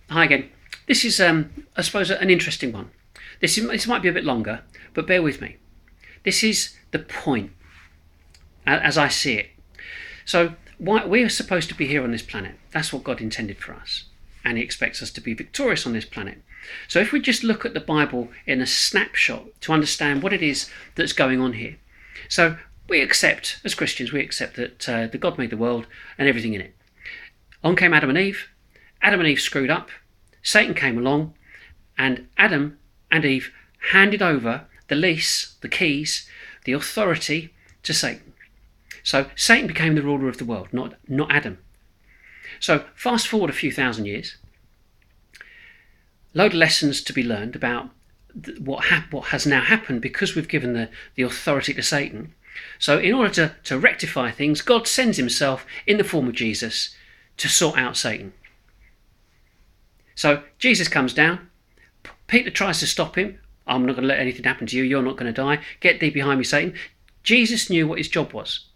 Hi again. This is, I suppose, an interesting one. This might be a bit longer, but bear with me. This is the point, as I see it. So, we're supposed to be here on this planet. That's what God intended for us, and He expects us to be victorious on this planet. So, if we just look at the Bible in a snapshot to understand what it is that's going on here, so we accept, as Christians, that God made the world and everything in it. On came Adam and Eve. Adam and Eve screwed up. Satan came along, and Adam and Eve handed over the lease, the keys, the authority to Satan. So Satan became the ruler of the world, not Adam. So fast forward a few thousand years, load of lessons to be learned about what has now happened because we've given the authority to Satan. So in order to rectify things, God sends himself in the form of Jesus to sort out Satan. So Jesus comes down. Peter tries to stop him. I'm not going to let anything happen to you. You're not going to die. Get thee behind me, Satan. Jesus knew what his job was.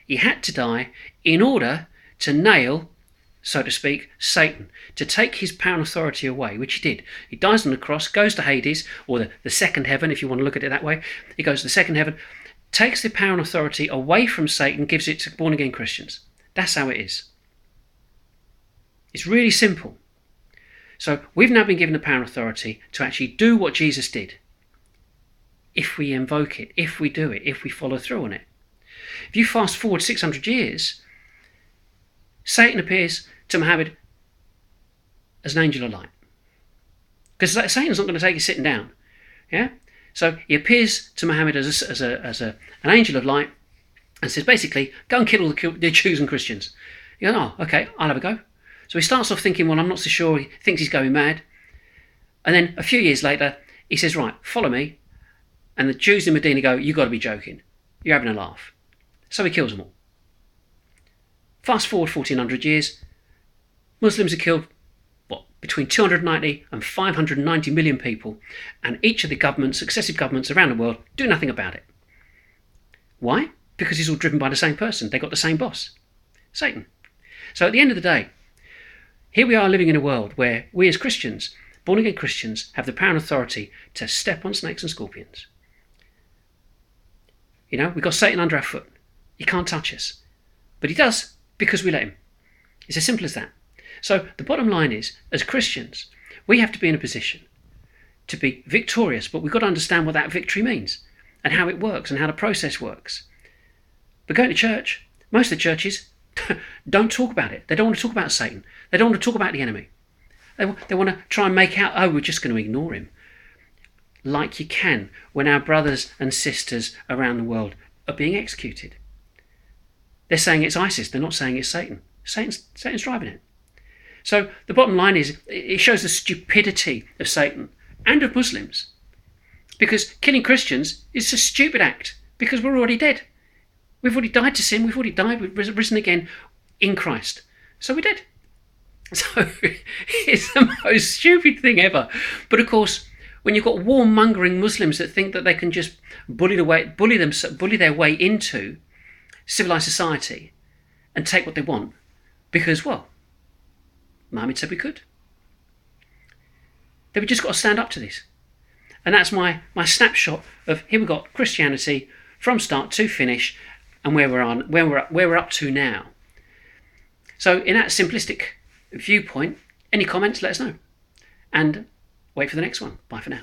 He had to die in order to nail, so to speak, Satan, to take his power and authority away, which he did. He dies on the cross, goes to Hades, or the second heaven, if you want to look at it that way. He goes to the second heaven, takes the power and authority away from Satan, gives it to born-again Christians. That's how it is. It's really simple. So we've now been given the power and authority to actually do what Jesus did. If we invoke it, if we do it, if we follow through on it. If you fast forward 600 years, Satan appears to Muhammad as an angel of light. Because Satan's not going to take you sitting down. Yeah? So he appears to Muhammad as an angel of light and says, basically, go and kill all the Jews and Christians. You go, oh, okay, I'll have a go. So he starts off thinking, well, I'm not so sure. He thinks he's going mad. And then a few years later, he says, right, follow me. And the Jews in Medina go, you've got to be joking. You're having a laugh. So he kills them all. Fast forward 1400 years, Muslims have killed, between 290 and 590 million people. And each of the governments, successive governments around the world, do nothing about it. Why? Because it's all driven by the same person. They got the same boss, Satan. So at the end of the day, here we are living in a world where we as Christians, born-again Christians, have the power and authority to step on snakes and scorpions. You know, we've got Satan under our foot. He can't touch us. But he does because we let him. It's as simple as that. So the bottom line is, as Christians, we have to be in a position to be victorious, but we've got to understand what that victory means and how it works and how the process works. But going to church, most of the churches don't talk about it. They don't want to talk about Satan. They don't want to talk about the enemy. They want to try and make out, oh, we're just going to ignore him. Like you can when our brothers and sisters around the world are being executed. They're saying it's ISIS. They're not saying it's Satan. Satan's driving it. So the bottom line is, it shows the stupidity of Satan and of Muslims. Because killing Christians is a stupid act because we're already dead. We've already died to sin. We've already died. We've risen again in Christ. So we're dead. So it's the most stupid thing ever. But of course, when you've got warmongering Muslims that think that they can just bully their way into civilized society and take what they want because, well, Muhammad said we could. Then we just got to stand up to this. And that's my snapshot of here we've got Christianity from start to finish and where we're up to now. So in that simplistic viewpoint, any comments, let us know. And wait for the next one. Bye for now.